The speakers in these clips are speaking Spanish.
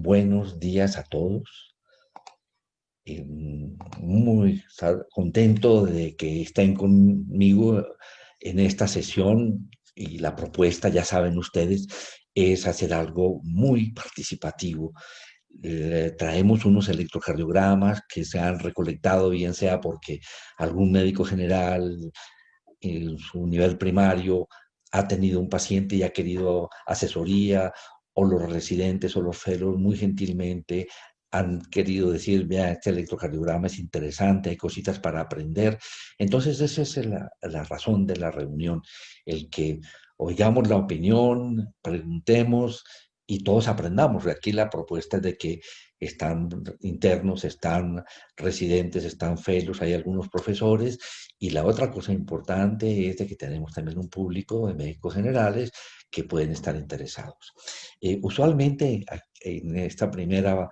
buenos días a todos. Muy contento de que estén conmigo en esta sesión y la propuesta, ya saben ustedes, es hacer algo muy participativo. Traemos unos electrocardiogramas que se han recolectado, bien sea porque algún médico general en su nivel primario ha tenido un paciente y ha querido asesoría, o los residentes o los fellows muy gentilmente han querido decir, vea, este electrocardiograma es interesante, hay cositas para aprender. Entonces, esa es la razón de la reunión, el que oigamos la opinión, preguntemos y todos aprendamos. Aquí la propuesta es de que están internos, están residentes, están fellows, hay algunos profesores, y la otra cosa importante es de que tenemos también un público de médicos generales que pueden estar interesados. Usualmente en esta primera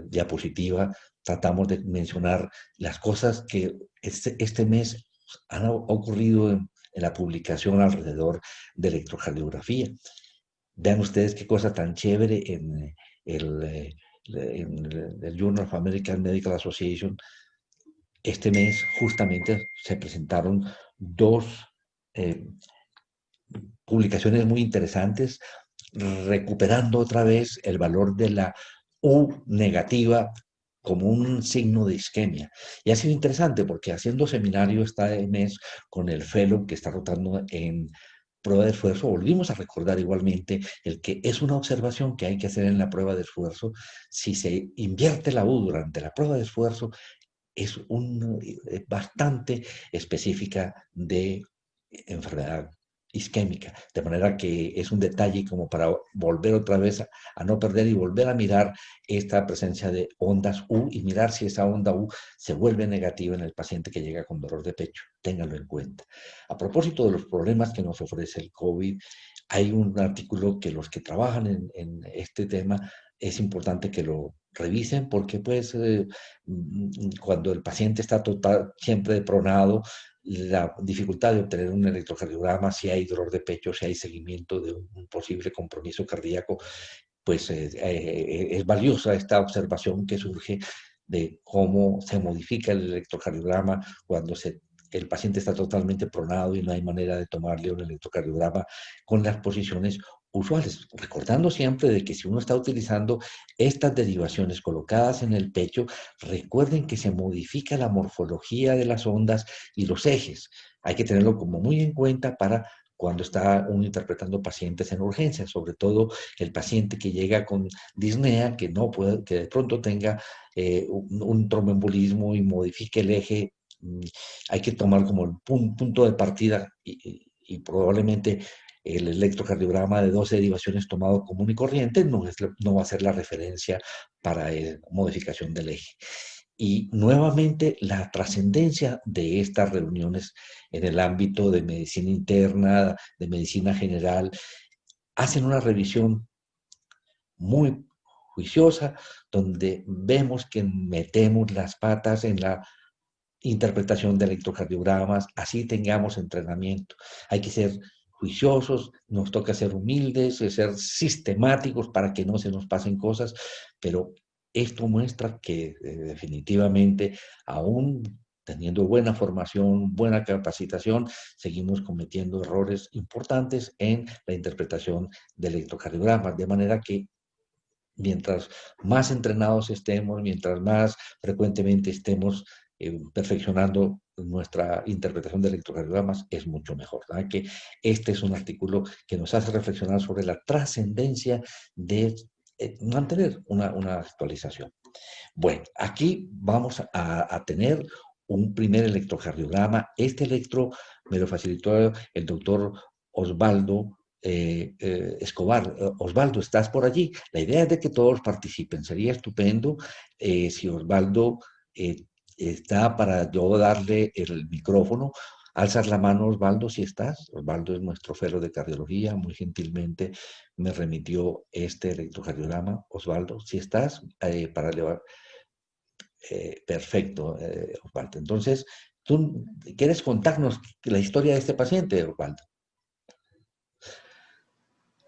diapositiva tratamos de mencionar las cosas que este mes han ocurrido en la publicación alrededor de electrocardiografía. Vean ustedes qué cosa tan chévere el, eh, el Journal of American Medical Association. Este mes justamente se presentaron dos eh, publicaciones muy interesantes, recuperando otra vez el valor de la U negativa como un signo de isquemia. Y ha sido interesante porque haciendo seminario este mes con el fellow que está rotando en prueba de esfuerzo, volvimos a recordar igualmente el que es una observación que hay que hacer en la prueba de esfuerzo. Si se invierte la U durante la prueba de esfuerzo, es bastante específica de enfermedad isquémica, de manera que es un detalle como para volver otra vez a no perder y volver a mirar esta presencia de ondas U y mirar si esa onda U se vuelve negativa en el paciente que llega con dolor de pecho. Ténganlo en cuenta. A propósito de los problemas que nos ofrece el COVID, hay un artículo que los que trabajan en este tema es importante que lo revisen porque pues cuando el paciente está siempre pronado, la dificultad de obtener un electrocardiograma, si hay dolor de pecho, si hay seguimiento de un posible compromiso cardíaco, pues es valiosa esta observación que surge de cómo se modifica el electrocardiograma cuando el paciente está totalmente pronado y no hay manera de tomarle un electrocardiograma con las posiciones usuales, recordando siempre de que si uno está utilizando estas derivaciones colocadas en el pecho, recuerden que se modifica la morfología de las ondas y los ejes. Hay que tenerlo como muy en cuenta para cuando está uno interpretando pacientes en urgencia, sobre todo el paciente que llega con disnea, que no puede, que de pronto tenga un tromboembolismo y modifique el eje. Hay que tomar como el punto de partida y probablemente el electrocardiograma de 12 derivaciones tomado común y corriente no va a ser la referencia para modificación del eje. Y nuevamente la trascendencia de estas reuniones en el ámbito de medicina interna, de medicina general, hacen una revisión muy juiciosa donde vemos que metemos las patas en la interpretación de electrocardiogramas, así tengamos entrenamiento. Hay que ser juiciosos, nos toca ser humildes, ser sistemáticos para que no se nos pasen cosas, pero esto muestra que definitivamente aún teniendo buena formación, buena capacitación, seguimos cometiendo errores importantes en la interpretación de electrocardiogramas, de manera que mientras más entrenados estemos, mientras más frecuentemente estemos perfeccionando nuestra interpretación de electrocardiogramas, es mucho mejor. ¿Verdad? Que este es un artículo que nos hace reflexionar sobre la trascendencia de mantener una actualización. Bueno, aquí vamos a tener un primer electrocardiograma. Este electro me lo facilitó el doctor Osvaldo Escobar. Osvaldo, ¿estás por allí? La idea es de que todos participen. Sería estupendo si Osvaldo está para yo darle el micrófono. Alzas la mano, Osvaldo, si estás. Osvaldo es nuestro fellow de cardiología. Muy gentilmente me remitió este electrocardiograma. Osvaldo, si estás, para llevar. Perfecto, Osvaldo. Entonces, ¿tú quieres contarnos la historia de este paciente, Osvaldo?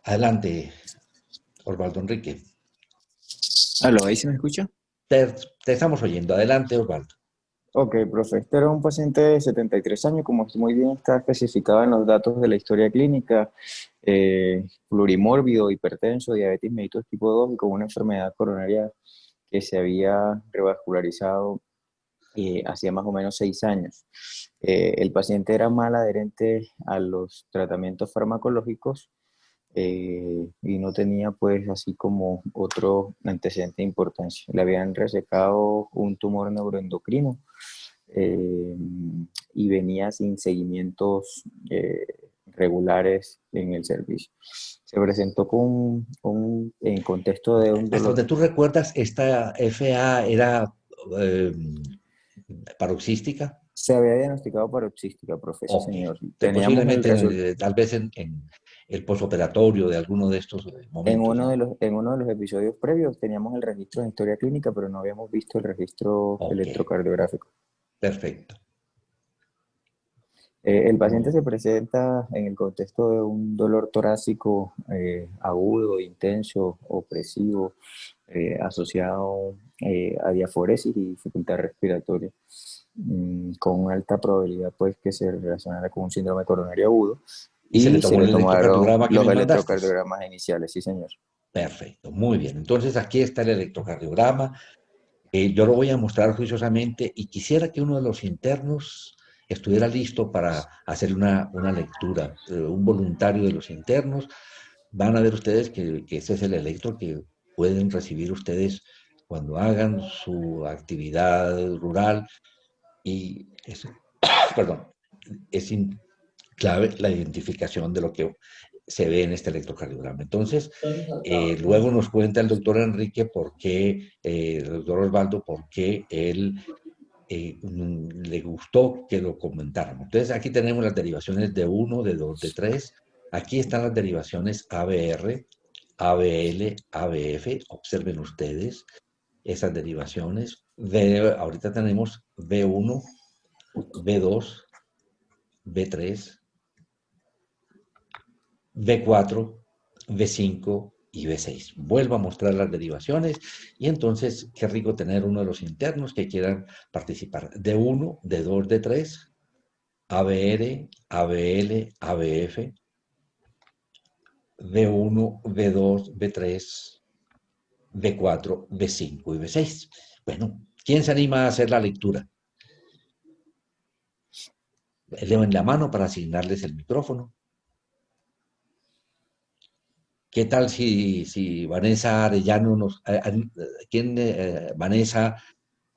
Adelante, Osvaldo Enrique. Aló, ¿ahí se me escucha? Te, te estamos oyendo. Adelante, Osvaldo. Ok, profe. Este era un paciente de 73 años, como muy bien está especificado en los datos de la historia clínica, plurimórbido, hipertenso, diabetes mellitus tipo 2 y con una enfermedad coronaria que se había revascularizado hacía más o menos 6 años. El paciente era mal adherente a los tratamientos farmacológicos y no tenía pues así como otro antecedente de importancia. Le habían resecado un tumor neuroendocrino eh, y venía sin seguimientos regulares en el servicio. Se presentó en contexto de un Hasta dolor. donde tú recuerdas, esta FA era eh, paroxística. Se había diagnosticado paroxística, profe, sí, Ok. señor. Teníamos el Posiblemente, tal vez en el posoperatorio de alguno de estos momentos, ¿no? en uno de los episodios previos teníamos el registro de historia clínica, pero no habíamos visto el registro Ok, electrocardiográfico. perfecto. El paciente Muy se presenta en el contexto de un dolor torácico agudo, intenso, opresivo, asociado a diaforesis y dificultad respiratoria, con alta probabilidad pues que se relacionara con un síndrome coronario agudo Y se le y se tomó le el tomaron electrocardiograma que los me mandaste. electrocardiogramas iniciales, sí señor. Perfecto, muy bien. Entonces aquí está el electrocardiograma. Yo lo voy a mostrar juiciosamente y quisiera que uno de los internos estuviera listo para hacer una lectura. Un voluntario de los internos. Van a ver ustedes que ese es el electro que pueden recibir ustedes cuando hagan su actividad rural y es, perdón, es clave la identificación de lo que se ve en este electrocardiograma. Entonces, luego nos cuenta el doctor Enrique por qué, el doctor Osvaldo, por qué él le gustó que lo comentáramos. Entonces, aquí tenemos las derivaciones de uno, de 2, de 3. Aquí están las derivaciones ABR, ABL, ABF. Observen ustedes esas derivaciones. Ahorita tenemos B1, B2, B3, B4, B5 y B6. Vuelvo a mostrar las derivaciones y entonces qué rico tener uno de los internos que quieran participar. D1, D2, D3, ABR, ABL, ABF, B1, B2, B3, B4, B5 y B6. Bueno, ¿quién se anima a hacer la lectura? Eleven la mano para asignarles el micrófono. ¿Qué tal si Vanessa Arellano ¿quién, Vanessa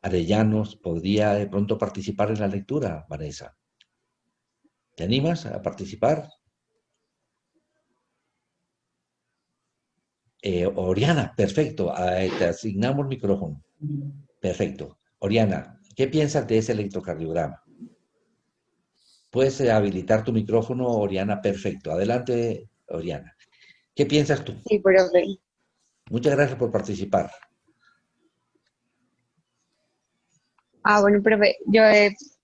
Arellanos podría de pronto participar en la lectura, Vanessa? ¿Te animas a participar? Oriana, perfecto, te asignamos micrófono. Perfecto. Oriana, ¿qué piensas de ese electrocardiograma? Puedes habilitar tu micrófono, Oriana, perfecto. Adelante, Oriana. ¿Qué piensas tú? Sí, profe. Muchas gracias por participar. Bueno, profe,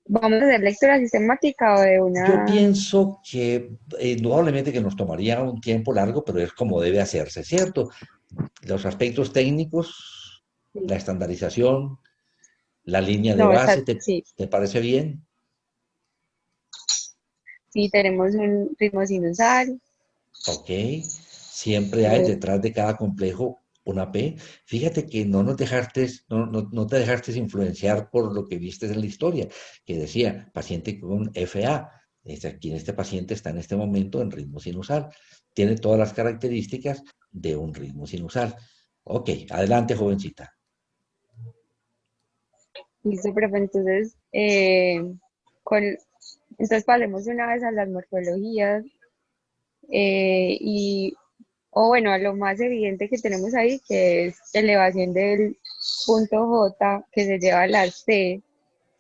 ¿vamos a hacer lectura sistemática o de Yo una? pienso que indudablemente que nos tomaría un tiempo largo, pero es como debe hacerse, ¿cierto? Los aspectos técnicos, Sí. la estandarización, la línea de No, base, sí, te parece bien? sí, tenemos un ritmo sinusal. Ok. Siempre hay eh, detrás de cada complejo una P. Fíjate que no nos dejaste, no te dejaste influenciar por lo que viste en la historia, que decía paciente con FA. Aquí en este paciente está en este momento en ritmo sinusal. Tiene todas las características de un ritmo sinusal. Ok, adelante, jovencita. Listo, profe. Entonces, con, entonces pasemos de una vez a las morfologías y, o bueno, a lo más evidente que tenemos ahí, que es elevación del punto J que se lleva a la C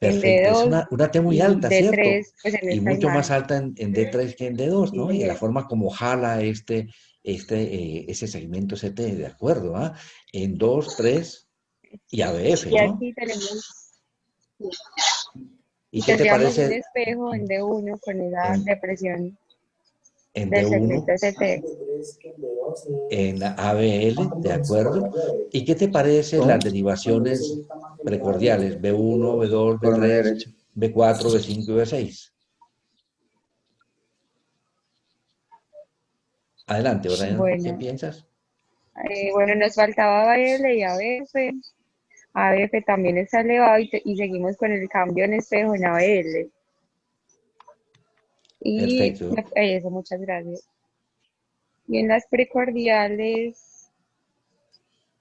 en Perfecto, es D2 una T muy y alta, ¿cierto? D3, pues en Y esta mucho más imagen. alta en D3 que en D2, Sí, ¿no? Y la señor. forma como jala ese segmento CT, de acuerdo, ¿ah? En 2, 3 y ABF, Y ¿no? aquí tenemos, ¿Y qué te tendríamos un parece espejo en D1 con esa en, depresión. en del segmento B1, ST. en ABL, ¿de acuerdo? ¿Y qué te parecen ¿Cómo? las derivaciones precordiales? B1, B2, Coronaria B3, derecha. B4, B5 y B6. Adelante, Brian, ¿qué Bueno, piensas? bueno, nos faltaba ABL y ABF. ABF también está elevado y seguimos con el cambio en espejo en ABL. Y Perfecto. eso, muchas gracias. Y en las precordiales,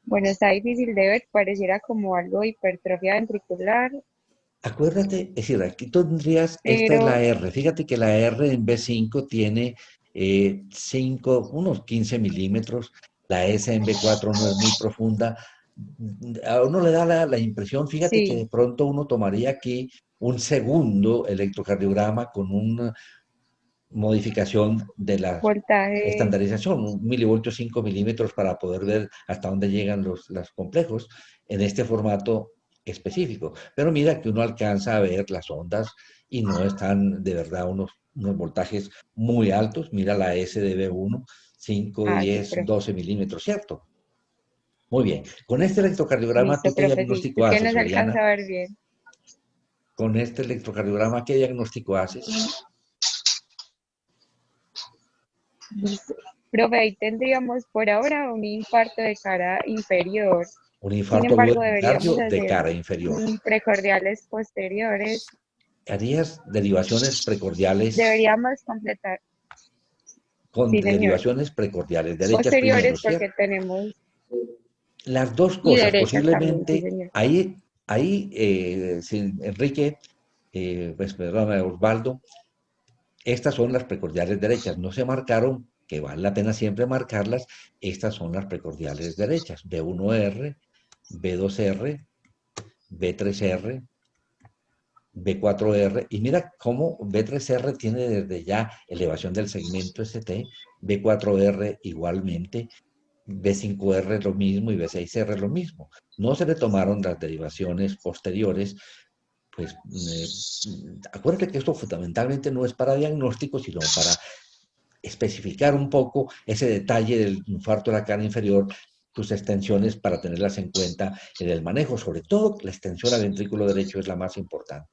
bueno, está difícil de ver, pareciera como algo de hipertrofia ventricular, Acuérdate, es decir, aquí tendrías, esta es la pero R. Fíjate que la R en B5 tiene 5, unos 15 milímetros. La S en B4 no es muy profunda. A uno le da la impresión, fíjate que de sí, pronto uno tomaría aquí un segundo electrocardiograma con una modificación de la voltaje, estandarización, un milivoltio 5 milímetros para poder ver hasta dónde llegan los complejos en este formato específico. Pero mira que uno alcanza a ver las ondas y no están de verdad unos voltajes muy altos. Mira la SDB1, 5, sí, 10, profe. 12 milímetros, ¿cierto? Muy bien. Con este electrocardiograma, ¿tú Listo, qué profe, sí. diagnóstico Es que haces, no se alcanza Oriana? a ver bien. Con este electrocardiograma, ¿qué diagnóstico haces? Listo. Profe, ahí tendríamos por ahora un infarto de cara inferior. Un Sin infarto agudo embargo, de deberíamos miocardio de hacer cara inferior. precordiales posteriores. ¿Harías derivaciones precordiales Deberíamos completar, con sí, señor. derivaciones precordiales, derechas primero, Posteriores porque ¿cierto? tenemos, Las dos y cosas, derechas también, sí, posiblemente señor. ahí sí, Enrique, pues perdóname, Osvaldo, estas son las precordiales derechas, no se marcaron, que vale la pena siempre marcarlas, estas son las precordiales derechas, B1R, B2R, B3R, B4R, y mira cómo B3R tiene desde ya elevación del segmento ST, B4R igualmente, B5R lo mismo y B6R lo mismo. No se le tomaron las derivaciones posteriores, pues acuérdate que esto fundamentalmente no es para diagnóstico, sino para especificar un poco ese detalle del infarto de la cara inferior, tus extensiones para tenerlas en cuenta en el manejo, sobre todo la extensión al ventrículo derecho es la más importante.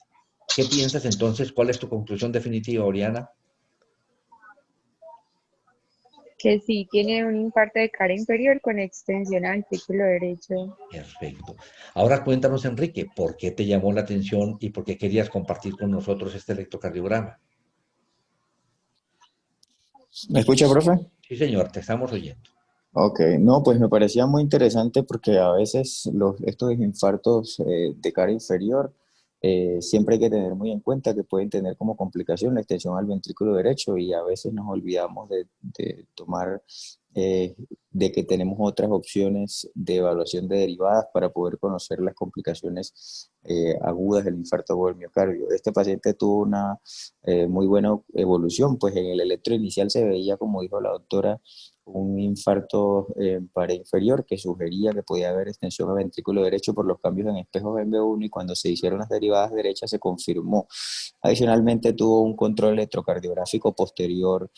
¿Qué piensas entonces? ¿Cuál es tu conclusión definitiva, Oriana? Que sí tiene un infarto de cara inferior con extensión al ventrículo derecho. Perfecto. Ahora cuéntanos, Enrique, ¿por qué te llamó la atención y por qué querías compartir con nosotros este electrocardiograma? ¿Me escucha, profe? Sí, señor, te estamos oyendo. Ok, no, pues me parecía muy interesante porque a veces estos infartos de cara inferior siempre hay que tener muy en cuenta que pueden tener como complicación la extensión al ventrículo derecho y a veces nos olvidamos de tomar, eh, de que tenemos otras opciones de evaluación de derivadas para poder conocer las complicaciones agudas del infarto agudo del miocardio. Este paciente tuvo una muy buena evolución, pues en el electro inicial se veía, como dijo la doctora, un infarto en pared inferior que sugería que podía haber extensión al ventrículo derecho por los cambios en espejos en B1 y cuando se hicieron las derivadas derechas se confirmó. Adicionalmente tuvo un control electrocardiográfico posterior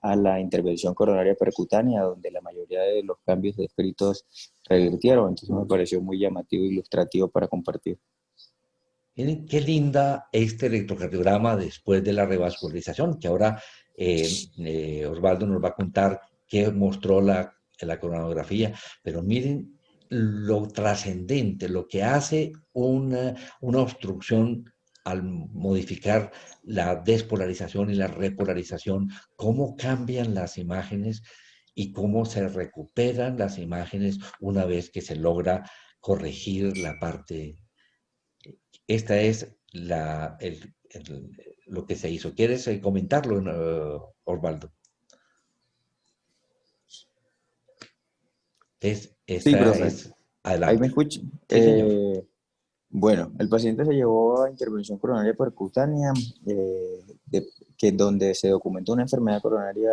a la intervención coronaria percutánea, donde la mayoría de los cambios descritos revirtieron. Entonces me pareció muy llamativo e ilustrativo para compartir. Miren qué linda este electrocardiograma después de la revascularización, que ahora Osvaldo nos va a contar qué mostró la coronografía, pero miren lo trascendente, lo que hace una obstrucción al modificar la despolarización y la repolarización, cómo cambian las imágenes y cómo se recuperan las imágenes una vez que se logra corregir la parte. Esta es lo que se hizo. ¿Quieres comentarlo, Osvaldo? Sí, Esta profe. es, Ahí me adelante. escucha. Sí, señor. Bueno, el paciente se llevó a intervención coronaria percutánea, que donde se documentó una enfermedad coronaria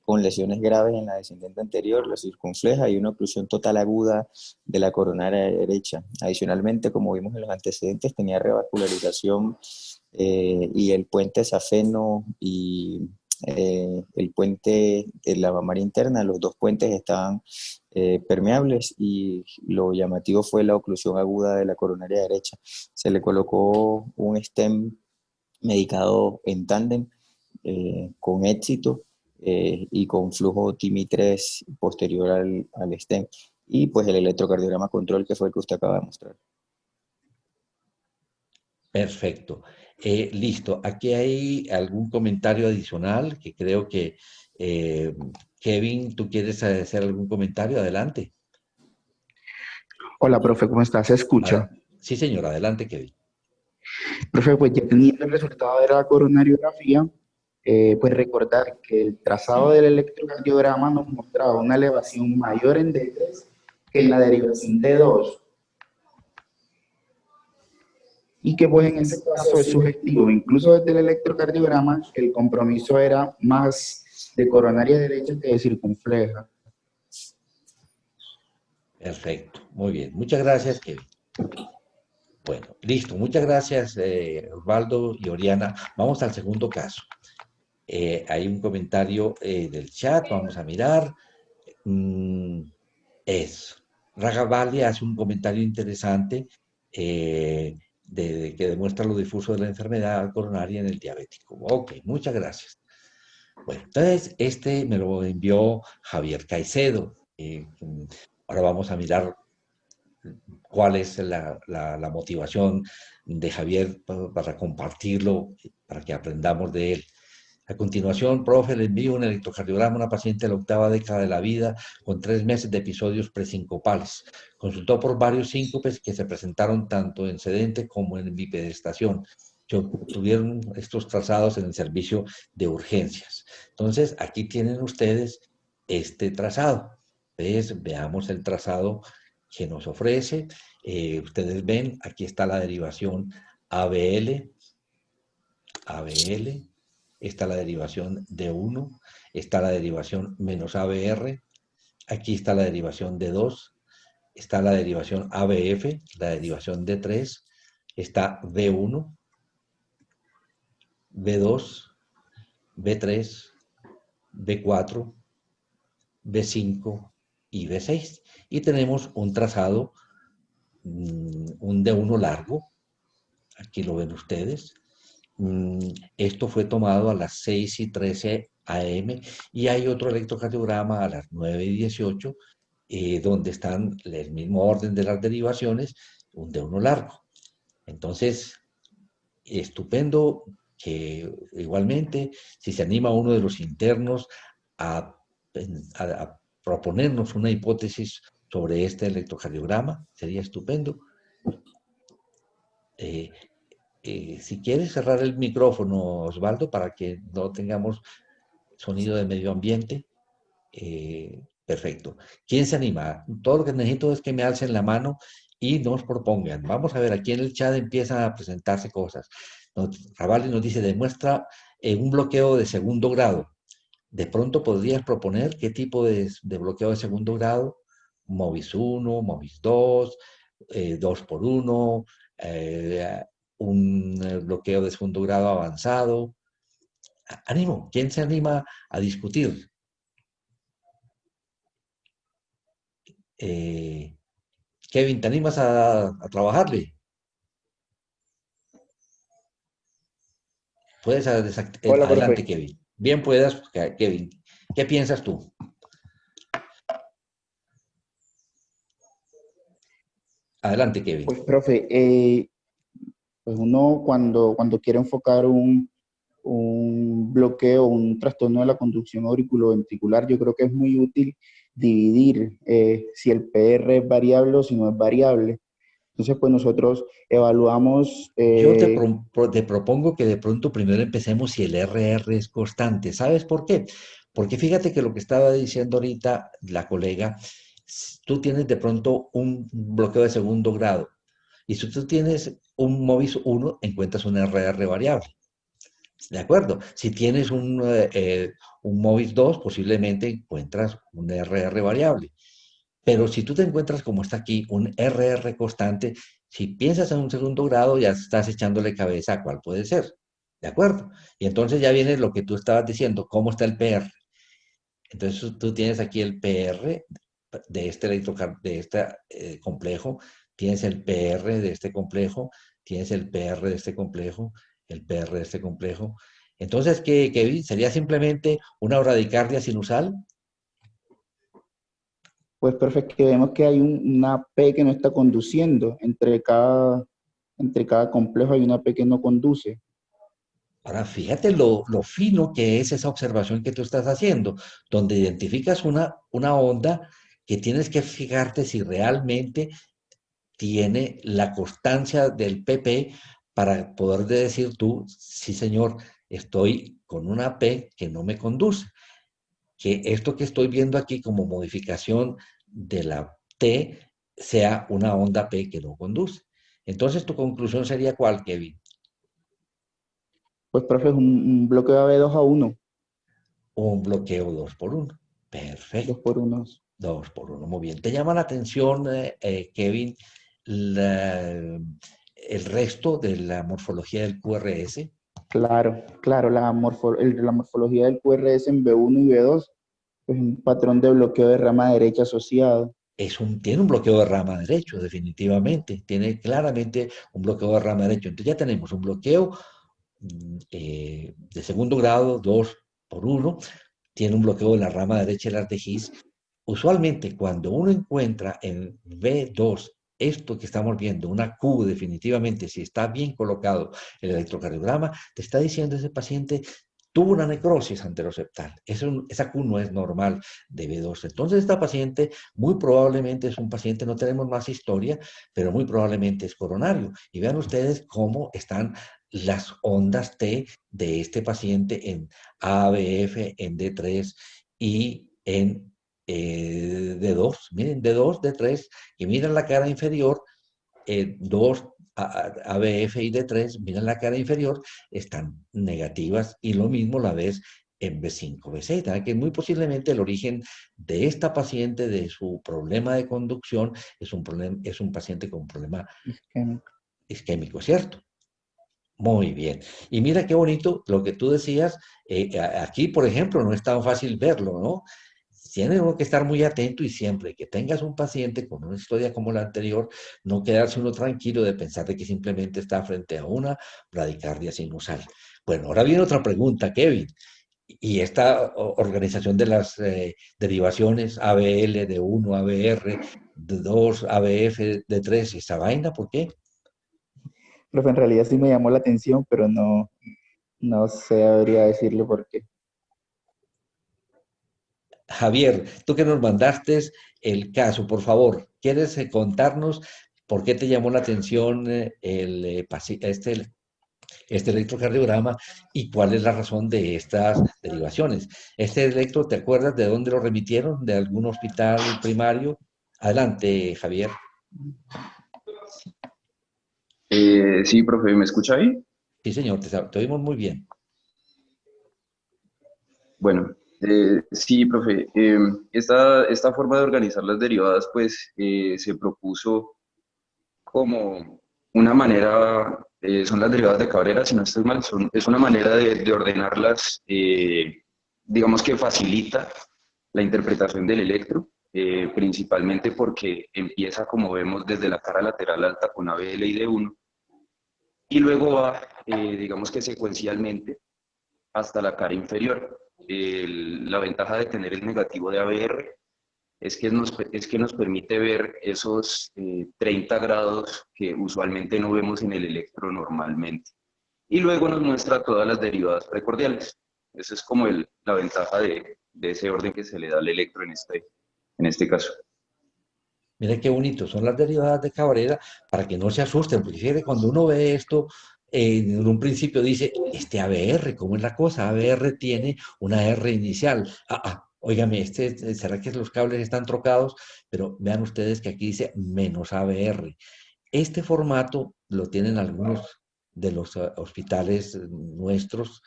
con lesiones graves en la descendente anterior, la circunfleja y una oclusión total aguda de la coronaria derecha. Adicionalmente, como vimos en los antecedentes, tenía revascularización y el puente safeno y el puente de la María Interna, los dos puentes estaban permeables y lo llamativo fue la oclusión aguda de la coronaria derecha. Se le colocó un stent medicado en tándem con éxito y con flujo TIMI 3 posterior al stent. Y pues el electrocardiograma control que fue el que usted acaba de mostrar. Perfecto. Listo. Aquí hay algún comentario adicional que creo que Kevin, ¿tú quieres hacer algún comentario? Adelante. Hola, profe, ¿cómo estás? ¿Se escucha? Sí, señor, adelante, Kevin. Profe, pues ya teniendo el resultado de la coronariografía, pues recordar que el trazado del electrocardiograma nos mostraba una elevación mayor en D3 que en la derivación D2. Y que pues en ese caso es sugestivo, incluso desde el electrocardiograma, que el compromiso era más de coronaria derecha que de circunfleja. Perfecto, muy bien. Muchas gracias, Kevin. Bueno, listo. Muchas gracias, Osvaldo y Oriana. Vamos al segundo caso. Hay un comentario del chat, vamos a mirar. Ragavali hace un comentario interesante que demuestra lo difuso de la enfermedad coronaria en el diabético. Ok, muchas gracias. Bueno, entonces este me lo envió Javier Caicedo. Ahora vamos a mirar cuál es la motivación de Javier para compartirlo, para que aprendamos de él. A continuación, profe, le envío un electrocardiograma a una paciente de la octava década de la vida con 3 meses de episodios presincopales. Consultó por varios síncopes que se presentaron tanto en sedente como en bipedestación. Tuvieron estos trazados en el servicio de urgencias. Entonces, aquí tienen ustedes este trazado. ¿Ves? Veamos el trazado que nos ofrece. Ustedes ven, aquí está la derivación ABL, ABL. Está la derivación D1, está la derivación menos ABR, aquí está la derivación D2, está la derivación ABF, la derivación D3, está B1, B2, B3, B4, B5 y B6. Y tenemos un trazado, un D1 largo, aquí lo ven ustedes. Esto fue tomado a las 6:13 AM y hay otro electrocardiograma a las 9:18 donde están el mismo orden de las derivaciones, un de uno largo. Entonces, estupendo que igualmente, si se anima uno de los internos a proponernos una hipótesis sobre este electrocardiograma, sería estupendo. Si quieres cerrar el micrófono, Osvaldo, para que no tengamos sonido de medio ambiente. Perfecto. ¿Quién se anima? Todo lo que necesito es que me alcen la mano y nos propongan. Vamos a ver, aquí en el chat empiezan a presentarse cosas. Ravalli nos dice, demuestra un bloqueo de segundo grado. De pronto podrías proponer qué tipo de bloqueo de segundo grado. MOVIS 1, MOVIS 2, 2x1, un bloqueo de segundo grado avanzado. Ánimo, ¿quién se anima a discutir? Kevin, ¿te animas a trabajarle? Puedes Hola, adelante, profe. Kevin. Bien puedas, Kevin. ¿Qué piensas tú? Adelante, Kevin. Pues, profe, pues uno cuando quiere enfocar un bloqueo, un trastorno de la conducción auriculoventricular, yo creo que es muy útil dividir si el PR es variable o si no es variable. Entonces, pues nosotros evaluamos... Yo te propongo que de pronto primero empecemos si el RR es constante. ¿Sabes por qué? Porque fíjate que lo que estaba diciendo ahorita la colega, tú tienes de pronto un bloqueo de segundo grado. Y si tú tienes un MOVIS 1, encuentras un RR variable. ¿De acuerdo? Si tienes un MOVIS 2, posiblemente encuentras un RR variable. Pero si tú te encuentras, como está aquí, un RR constante, si piensas en un segundo grado, ya estás echándole cabeza a cuál puede ser. ¿De acuerdo? Y entonces ya viene lo que tú estabas diciendo, ¿cómo está el PR? Entonces tú tienes aquí el PR de este, de este complejo, tienes el PR de este complejo, tienes el PR de este complejo, el PR de este complejo. Entonces, ¿qué, Kevin? ¿Sería simplemente una bradicardia sinusal? Pues perfecto, que vemos que hay una P que no está conduciendo. Entre cada complejo hay una P que no conduce. Ahora, fíjate lo fino que es esa observación que tú estás haciendo, donde identificas una onda que tienes que fijarte si realmente tiene la constancia del PP para poder decir tú, sí señor, estoy con una P que no me conduce, que esto que estoy viendo aquí como modificación de la T sea una onda P que no conduce. Entonces, ¿tu conclusión sería cuál, Kevin? Pues profe, es un bloqueo AB2 a 1, Un bloqueo 2 por 1. 2 Perfecto. por 1. 2 por 1. Muy bien. ¿Te llama la atención, Kevin, el resto de la morfología del QRS? Claro, claro, la morfología del QRS en B1 y B2 es un patrón de bloqueo de rama derecha asociado. Tiene un bloqueo de rama derecho, definitivamente. Tiene claramente un bloqueo de rama derecho. Entonces ya tenemos un bloqueo de segundo grado, 2 por 1. Tiene un bloqueo de la rama derecha del de His. Usualmente cuando uno encuentra en B2 esto que estamos viendo, una Q definitivamente, si está bien colocado el electrocardiograma, te está diciendo ese paciente tuvo una necrosis anteroseptal. Esa Q no es normal de B2. Entonces esta paciente muy probablemente es un paciente, no tenemos más historia, pero muy probablemente es coronario. Y vean ustedes cómo están las ondas T de este paciente en ABF, en D3 y en D2. Miren, D2, D3, y miren la cara inferior, 2 ABF y D3, miren la cara inferior, están negativas y lo mismo la ves en B5, B6, que muy posiblemente el origen de esta paciente, de su problema de conducción, es un paciente con problema Isquémico. isquémico, ¿cierto? Muy bien. Y mira qué bonito lo que tú decías. Aquí, por ejemplo, no es tan fácil verlo, ¿no? Tiene uno que estar muy atento y siempre que tengas un paciente con una historia como la anterior, no quedarse uno tranquilo de pensar de que simplemente está frente a una bradicardia sinusal. Bueno, ahora viene otra pregunta, Kevin. Y esta organización de las derivaciones ABL de 1, ABR, de 2, ABF, de 3, ¿esa vaina por qué? Profe, en realidad sí me llamó la atención, pero no sabría decirle por qué. Javier, tú que nos mandaste el caso, por favor, ¿quieres contarnos por qué te llamó la atención este electrocardiograma y cuál es la razón de estas derivaciones? Este electro, ¿te acuerdas de dónde lo remitieron? ¿De algún hospital primario? Adelante, Javier. Sí, profe, ¿me escucha ahí? Sí, señor, te oímos muy bien. Bueno, sí, profe. Esta forma de organizar las derivadas, pues, se propuso como una manera, son las derivadas de Cabrera, si no estoy mal, es una manera de ordenarlas, digamos que facilita la interpretación del electro, principalmente porque empieza, como vemos, desde la cara lateral alta con ABL y D1, y luego va, digamos que secuencialmente, hasta la cara inferior. La ventaja de tener el negativo de ABR es que nos permite ver esos 30 grados que usualmente no vemos en el electro normalmente. Y luego nos muestra todas las derivadas precordiales. Esa es como la ventaja de ese orden que se le da al electro en este caso. Mira qué bonito, son las derivadas de Cabrera para que no se asusten, porque fíjate, cuando uno ve esto, en un principio dice, este ABR, ¿cómo es la cosa? ABR tiene una R inicial. Óigame, ¿será que los cables están trocados? Pero vean ustedes que aquí dice menos ABR. Este formato lo tienen algunos de los hospitales nuestros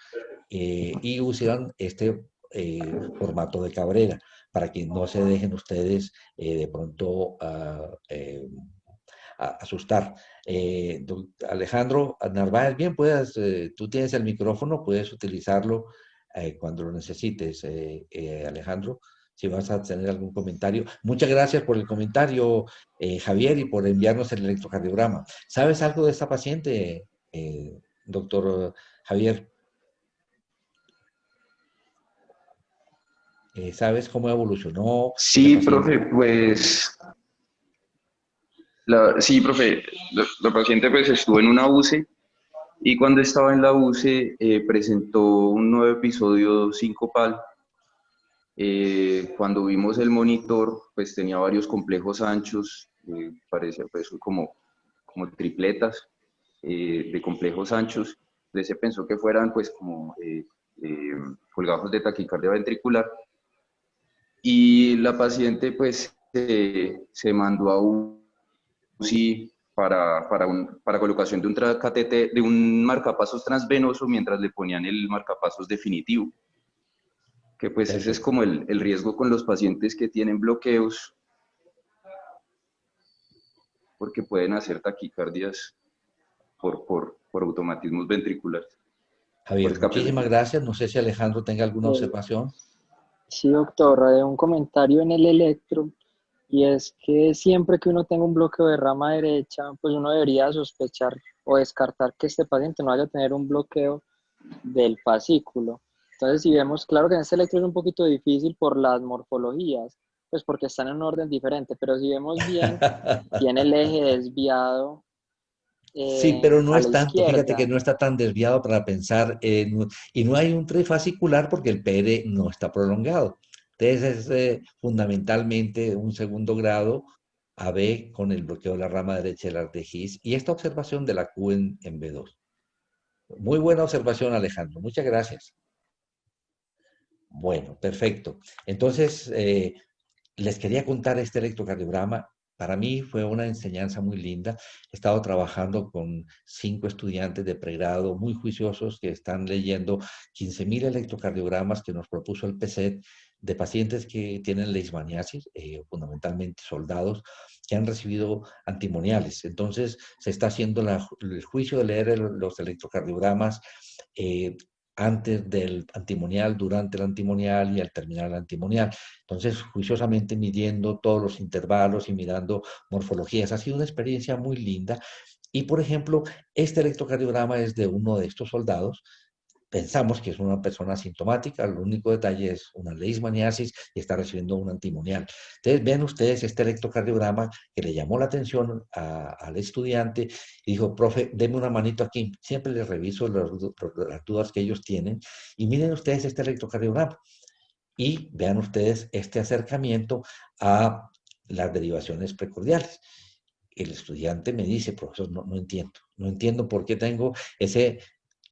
y usan este formato de Cabrera para que no se dejen ustedes de pronto asustar. Alejandro Narváez, bien, tú tienes el micrófono, puedes utilizarlo cuando lo necesites, Alejandro, si vas a tener algún comentario. Muchas gracias por el comentario, Javier, y por enviarnos el electrocardiograma. ¿Sabes algo de esta paciente, doctor Javier? ¿Sabes cómo evolucionó esa Sí, paciente? profe, pues, sí, profe, la paciente pues estuvo en una UCI y cuando estaba en la UCI presentó un nuevo episodio sincopal. Cuando vimos el monitor, pues tenía varios complejos anchos, parecía pues como tripletas de complejos anchos. Entonces se pensó que fueran pues como eh, colgajos de taquicardia ventricular. Y la paciente pues se mandó a UCI para colocación de un catéter, de un marcapasos transvenoso mientras le ponían el marcapasos definitivo. Que pues ese es Perfecto. como el riesgo con los pacientes que tienen bloqueos, porque pueden hacer taquicardias por automatismos ventriculares, por Javier, escapes muchísimas ventriculares. gracias. No sé si Alejandro tenga alguna Eh, observación. sí, doctor, un comentario en el electro, y es que siempre que uno tenga un bloqueo de rama derecha, pues uno debería sospechar o descartar que este paciente no vaya a tener un bloqueo del fascículo. Entonces, si vemos, claro que en este electro es un poquito difícil por las morfologías, pues porque están en un orden diferente, pero si vemos bien, tiene el eje desviado Sí, pero no a la es tanto. Fíjate que izquierda. no está tan desviado para pensar y no hay un trifascicular porque el PR no está prolongado. Entonces es fundamentalmente un segundo grado AB con el bloqueo de la rama derecha del arte His y esta observación de la Q en B2. Muy buena observación, Alejandro. Muchas gracias. Bueno, perfecto. Entonces, les quería contar este electrocardiograma. Para mí fue una enseñanza muy linda. He estado trabajando con 5 estudiantes de pregrado muy juiciosos que están leyendo 15.000 electrocardiogramas que nos propuso el PSET de pacientes que tienen leishmaniasis, fundamentalmente soldados, que han recibido antimoniales. Entonces, se está haciendo el juicio de leer los electrocardiogramas eh, antes del antimonial, durante el antimonial y al terminar el antimonial. Entonces, juiciosamente midiendo todos los intervalos y mirando morfologías. Ha sido una experiencia muy linda. Y, por ejemplo, este electrocardiograma es de uno de estos soldados. Pensamos que es una persona asintomática, el único detalle es una leishmaniasis y está recibiendo un antimonial. Entonces, vean ustedes este electrocardiograma que le llamó la atención al estudiante y dijo, profe, denme una manito aquí. Siempre les reviso las dudas que ellos tienen y miren ustedes este electrocardiograma y vean ustedes este acercamiento a las derivaciones precordiales. El estudiante me dice, profesor, no entiendo por qué tengo ese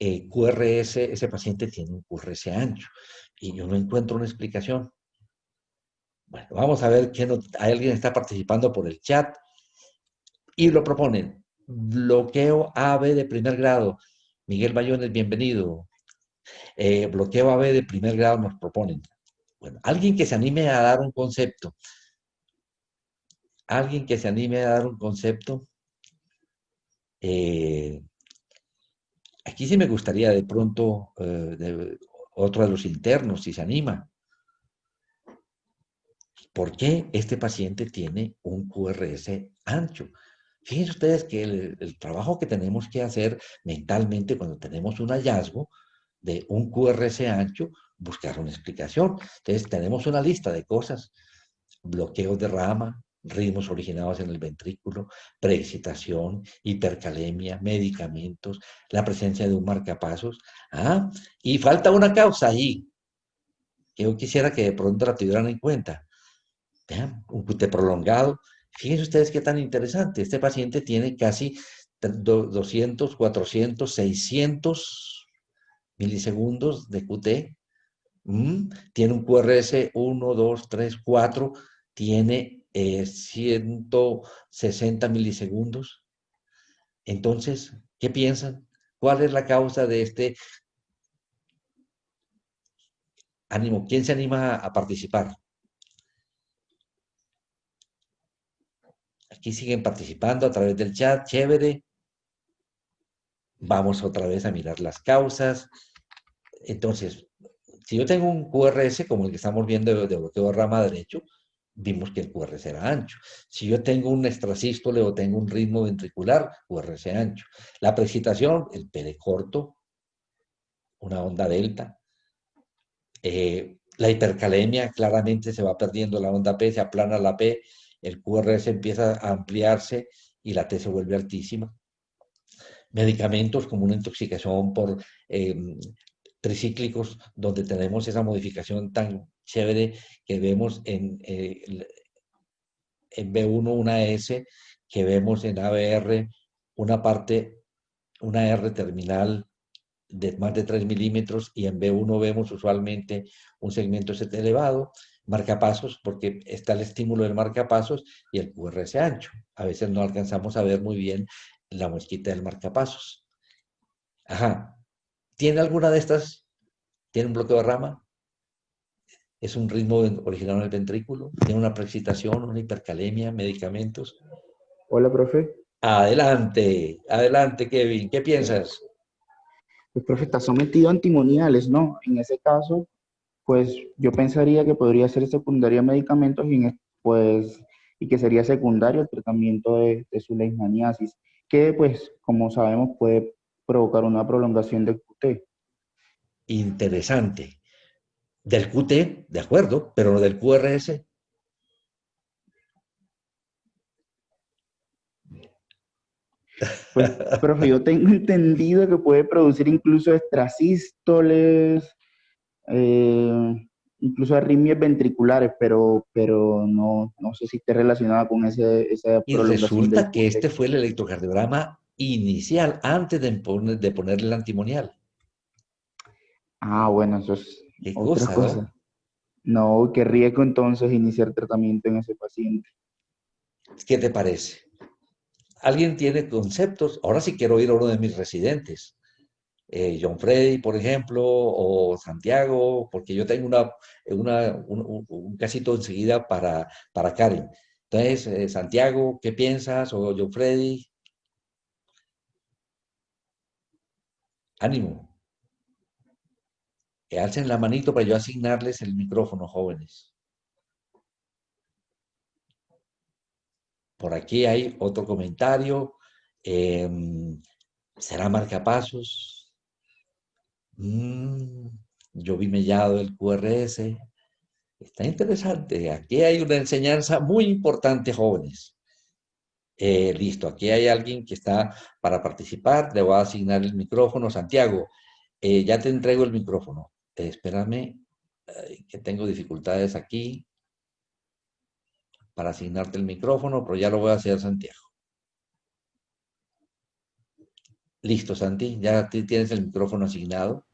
QRS, ese paciente tiene un QRS ancho y yo no encuentro una explicación. Bueno, vamos a ver quién alguien está participando por el chat y lo proponen. Bloqueo AB de primer grado. Miguel Bayones, bienvenido. Bloqueo AB de primer grado nos proponen. Bueno, alguien que se anime a dar un concepto. Alguien que se anime a dar un concepto. Eh, Aquí sí me gustaría de pronto otro de los internos, si se anima. ¿Por qué este paciente tiene un QRS ancho? Fíjense ustedes que el trabajo que tenemos que hacer mentalmente cuando tenemos un hallazgo de un QRS ancho, buscar una explicación. Entonces tenemos una lista de cosas, bloqueos de rama, ritmos originados en el ventrículo, preexcitación, hipercalemia, medicamentos, la presencia de un marcapasos. Ah, y falta una causa ahí, que yo quisiera que de pronto la tuvieran en cuenta. Vean, un QT prolongado. Fíjense ustedes qué tan interesante. Este paciente tiene casi 200, 400, 600 milisegundos de QT. Tiene un QRS 1, 2, 3, 4. Tiene 160 milisegundos. Entonces, ¿qué piensan? ¿Cuál es la causa de este ánimo? ¿Quién se anima a participar? Aquí siguen participando a través del chat, chévere. Vamos otra vez a mirar las causas. Entonces, si yo tengo un QRS como el que estamos viendo de bloqueo de rama derecho, vimos que el QRS era ancho. Si yo tengo un extrasístole o tengo un ritmo ventricular, QRS ancho. La precipitación, el PD corto, una onda delta. La hipercalemia, claramente se va perdiendo la onda P, se aplana la P, el QRS empieza a ampliarse y la T se vuelve altísima. Medicamentos como una intoxicación por tricíclicos, donde tenemos esa modificación tan chévere que vemos en B1 una S, que vemos en ABR una parte, una R terminal de más de 3 milímetros, y en B1 vemos usualmente un segmento Z elevado, marcapasos, porque está el estímulo del marcapasos y el QRS ancho. A veces no alcanzamos a ver muy bien la muesquita del marcapasos. Ajá. ¿Tiene alguna de estas? ¿Tiene un bloqueo de rama? ¿Es un ritmo originado en el ventrículo? ¿Tiene una preexcitación, una hipercalemia, medicamentos? Hola, profe. Adelante, adelante, Kevin. ¿Qué piensas? Pues, profe, está sometido a antimoniales, ¿no? En ese caso, pues yo pensaría que podría ser secundaria a medicamentos pues, y que sería secundario el tratamiento de su leishmaniasis, que pues, como sabemos, puede provocar una prolongación del QT. Interesante. Del QT, de acuerdo, pero no del QRS. Pues, profe, yo tengo entendido que puede producir incluso extrasístoles, incluso arritmias ventriculares, pero no sé si esté relacionada con esa Y prolongación del resulta que QT. este fue el electrocardiograma inicial, antes de ponerle el antimonial. Ah, bueno, eso es Qué otra cosa, cosa. ¿no? No, qué riesgo entonces iniciar tratamiento en ese paciente. ¿Qué te parece? ¿Alguien tiene conceptos? Ahora sí quiero ir a uno de mis residentes. John Freddy, por ejemplo, o Santiago, porque yo tengo un casito enseguida para Karen. Entonces, Santiago, ¿qué piensas? O John Freddy, ánimo, que alcen la manito para yo asignarles el micrófono, jóvenes. Por aquí hay otro comentario. ¿Será marcapasos? Yo vi mellado el QRS. Está interesante. Aquí hay una enseñanza muy importante, jóvenes. Listo, aquí hay alguien que está para participar. Le voy a asignar el micrófono. Santiago, ya te entrego el micrófono. Espérame, que tengo dificultades aquí para asignarte el micrófono, pero ya lo voy a hacer, Santiago. Listo, Santi, ya tienes el micrófono asignado.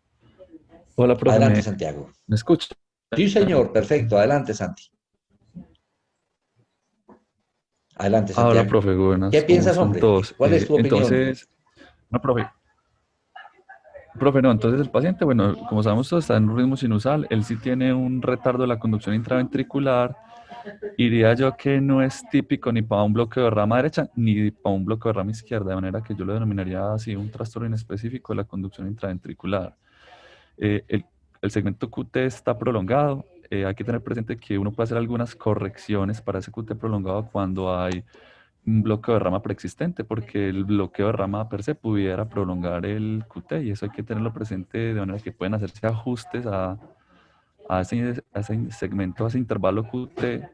Hola, profe, Adelante, Santiago. ¿me escucha? Sí, señor, perfecto. Adelante, Santi. Adelante, Hola, Santiago. profe, ¿Qué buenas, ¿cómo piensas, están hombre? todos? ¿Cuál es tu opinión? Entonces, no, profe, no, entonces el paciente, bueno, como sabemos todos, está en un ritmo sinusal, él sí tiene un retardo de la conducción intraventricular, diría yo que no es típico ni para un bloqueo de rama derecha ni para un bloqueo de rama izquierda, de manera que yo lo denominaría así un trastorno inespecífico de la conducción intraventricular. El segmento QT está prolongado. Hay que tener presente que uno puede hacer algunas correcciones para ese QT prolongado cuando hay un bloqueo de rama preexistente, porque el bloqueo de rama per se pudiera prolongar el QT y eso hay que tenerlo presente de manera que pueden hacerse ajustes a ese segmento, a ese intervalo QT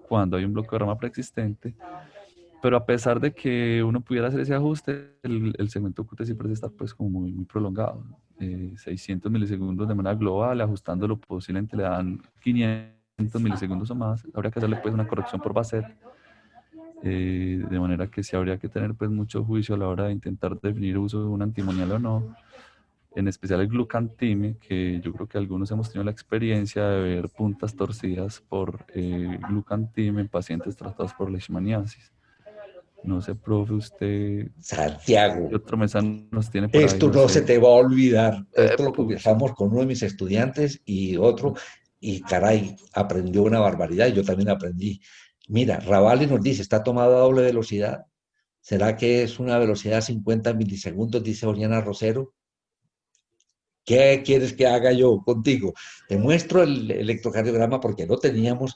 cuando hay un bloqueo de rama preexistente. Pero a pesar de que uno pudiera hacer ese ajuste, el segmento QT siempre está pues como muy prolongado. 600 milisegundos de manera global, ajustándolo posiblemente le dan 500 milisegundos o más. Habría que hacerle pues una corrección por Bassett. De manera que sí habría que tener pues mucho juicio a la hora de intentar definir uso de un antimonial o no. En especial el glucantime, que yo creo que algunos hemos tenido la experiencia de ver puntas torcidas por glucantime en pacientes tratados por leishmaniasis. No sé, profe, usted, Santiago, ¿qué otro mensaje nos tiene por ahí? esto No no se sé. te va a olvidar. Esto lo Pucha. conversamos con uno de mis estudiantes y otro, y caray, aprendió una barbaridad y yo también aprendí. Mira, Ravalli nos dice, está tomado a doble velocidad. ¿Será que es una velocidad de 50 milisegundos? Dice Oriana Rosero. ¿Qué quieres que haga yo contigo? Te muestro el electrocardiograma porque lo teníamos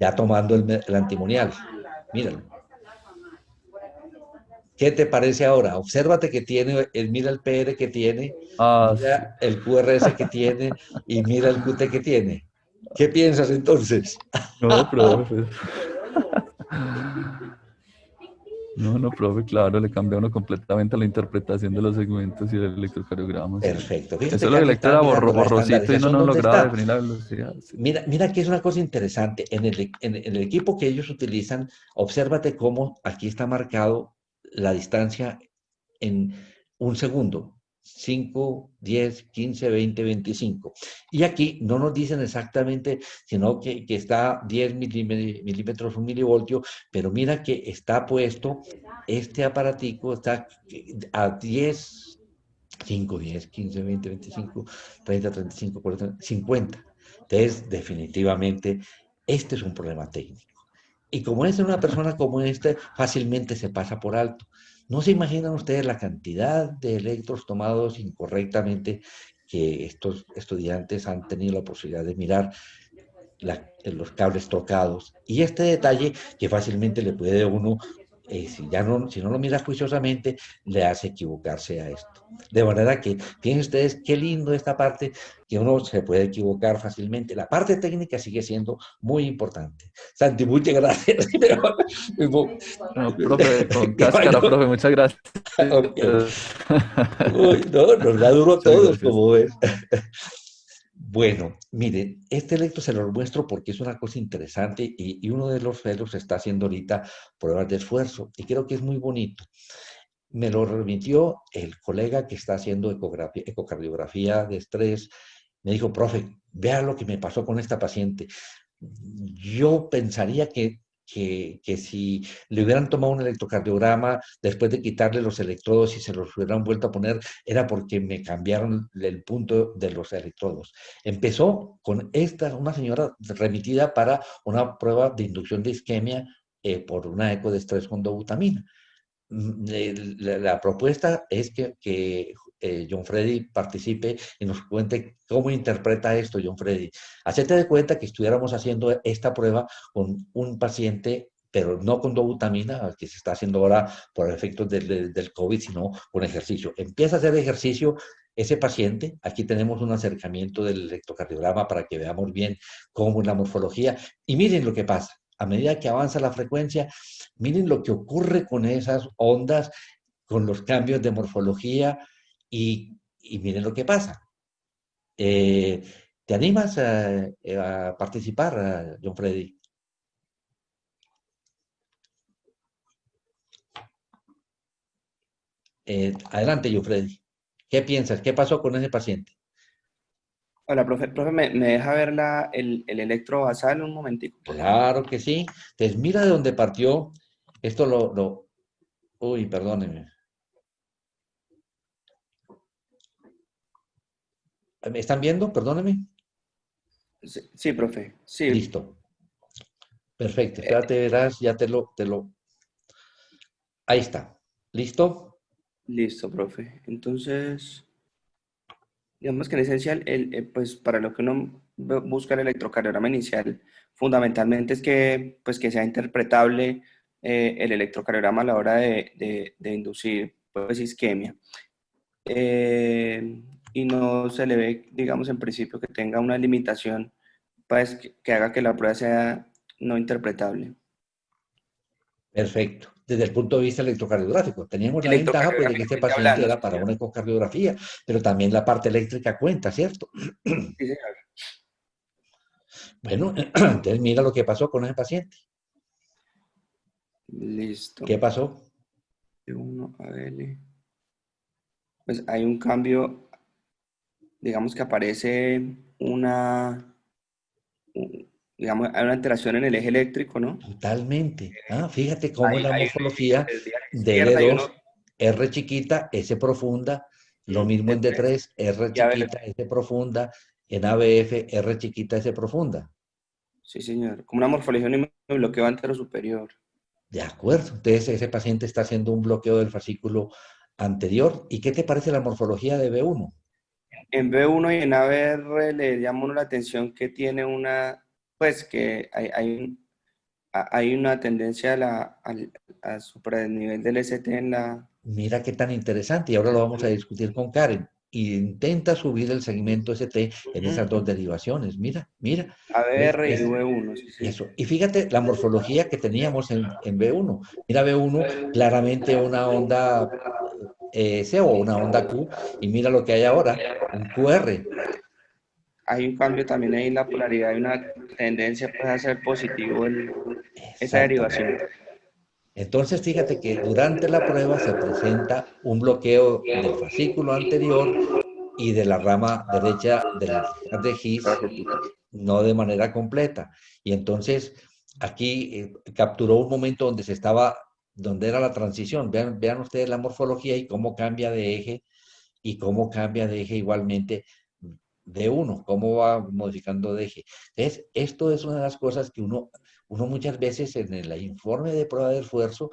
ya tomando el antimonial. Míralo. ¿Qué te parece ahora? Obsérvate que tiene, mira el PR que tiene, Ah, sí. mira el QRS que tiene y mira el QT que tiene. ¿Qué piensas entonces? No, profe. No, profe, claro, le cambia a uno completamente la interpretación de los segmentos y del electrocardiograma. Sí. Perfecto. Eso Fíjate lo que del aquí electro estaba era mirando la borrosito y uno estandarización. no ¿Dónde lograba está? definir la velocidad. Sí. Mira que es una cosa interesante. En el equipo que ellos utilizan, obsérvate cómo aquí está marcado la distancia en un segundo. 5, 10, 15, 20, 25. Y aquí no nos dicen exactamente, sino que está 10 milímetros, un milivoltio, pero mira que está puesto, este aparatico está a 10, 5, 10, 15, 20, 25, 30, 35, 40, 50. Entonces, definitivamente, este es un problema técnico. Y como es una persona como este, fácilmente se pasa por alto. No se imaginan ustedes la cantidad de electros tomados incorrectamente que estos estudiantes han tenido la posibilidad de mirar los cables trocados. Y este detalle que fácilmente le puede a uno, si no lo mira juiciosamente, le hace equivocarse a esto. De manera que, fíjense ustedes qué lindo esta parte, que uno se puede equivocar fácilmente. La parte técnica sigue siendo muy importante. Santi, muchas gracias. No, profe, con cáscara, profe, muchas gracias. Ok. Uy, no, nos da duro a Muchas todos, gracias. como ves. Bueno, miren, este electro se lo muestro porque es una cosa interesante y uno de los fellows está haciendo ahorita pruebas de esfuerzo y creo que es muy bonito. Me lo remitió el colega que está haciendo ecocardiografía de estrés. Me dijo, profe, vea lo que me pasó con esta paciente. Yo pensaría que si le hubieran tomado un electrocardiograma después de quitarle los electrodos y se los hubieran vuelto a poner, era porque me cambiaron el punto de los electrodos. Empezó con una señora remitida para una prueba de inducción de isquemia por una eco de estrés con dobutamina. La propuesta es que John Freddy participe y nos cuente cómo interpreta esto, John Freddy. Hacete de cuenta que estuviéramos haciendo esta prueba con un paciente, pero no con dobutamina, que se está haciendo ahora por efectos del COVID, sino con ejercicio. Empieza a hacer ejercicio ese paciente. Aquí tenemos un acercamiento del electrocardiograma para que veamos bien cómo es la morfología. Y miren lo que pasa. A medida que avanza la frecuencia, miren lo que ocurre con esas ondas, con los cambios de morfología y miren lo que pasa. Eh, ¿Te animas a participar, John Freddy? Adelante, John Freddy. ¿Qué piensas? ¿Qué pasó con ese paciente? Hola, profe. Profe, ¿me deja ver el electro basal un momentico, por favor? Claro que sí. Entonces, mira de dónde partió. Esto Uy, perdóneme. ¿Me están viendo? Perdóneme. Sí, sí, profe. Sí, Listo. Perfecto. Espérate, verás, ya Ahí está. ¿Listo? listo, profe. Entonces, digamos que en esencia, pues para lo que uno busca el electrocardiograma inicial, fundamentalmente es que, pues, que sea interpretable el electrocardiograma a la hora de inducir pues, isquemia. Y no se le ve, digamos, en principio que tenga una limitación pues, que haga que la prueba sea no interpretable. Perfecto. Desde el punto de vista electrocardiográfico, teníamos la ventaja pues, de que este Electrocardiográficamente paciente hablando, era sí, para señor. una ecocardiografía, pero también la parte eléctrica cuenta, ¿cierto? Sí, señor. Bueno, entonces mira lo que pasó con ese paciente. Listo. ¿Qué pasó? T1 AL. Pues hay un cambio, digamos que aparece digamos, hay una alteración en el eje eléctrico, ¿no? Totalmente. Ah, fíjate cómo es la Hay un eje morfología que desvía a la de izquierda y uno L2, R chiquita, S profunda, lo mismo en D3 D3, R y ABL. chiquita, S profunda, en ABF, R chiquita, S profunda. Sí, señor. Como una morfología de un bloqueo anterosuperior. De acuerdo. Entonces, ese paciente está haciendo un bloqueo del fascículo anterior. ¿Y qué te parece la morfología de B1? En B1 y en ABR le llama uno la atención que tiene una, pues que hay una tendencia a supradesnivel del ST en la... Mira qué tan interesante, y ahora lo vamos a discutir con Karen. Intenta subir el segmento ST en esas dos derivaciones. Mira, mira. ¿Ves? ABR y V1, sí, sí. Eso. Y fíjate la morfología que teníamos en B1. Mira B1, claramente una onda C o una onda Q, y mira lo que hay ahora, un QR. Hay un cambio también ahí en la polaridad, hay una tendencia pues, a ser positivo esa derivación. Exactamente. Entonces, fíjate que durante la prueba se presenta un bloqueo del fascículo anterior y de la rama derecha del de His, no de manera completa. Y entonces, aquí capturó un momento donde se estaba, donde era la transición. Vean ustedes la morfología y cómo cambia de eje y cómo cambia de eje igualmente de uno, cómo va modificando de eje. Entonces, esto es una de las cosas que uno muchas veces en el informe de prueba de esfuerzo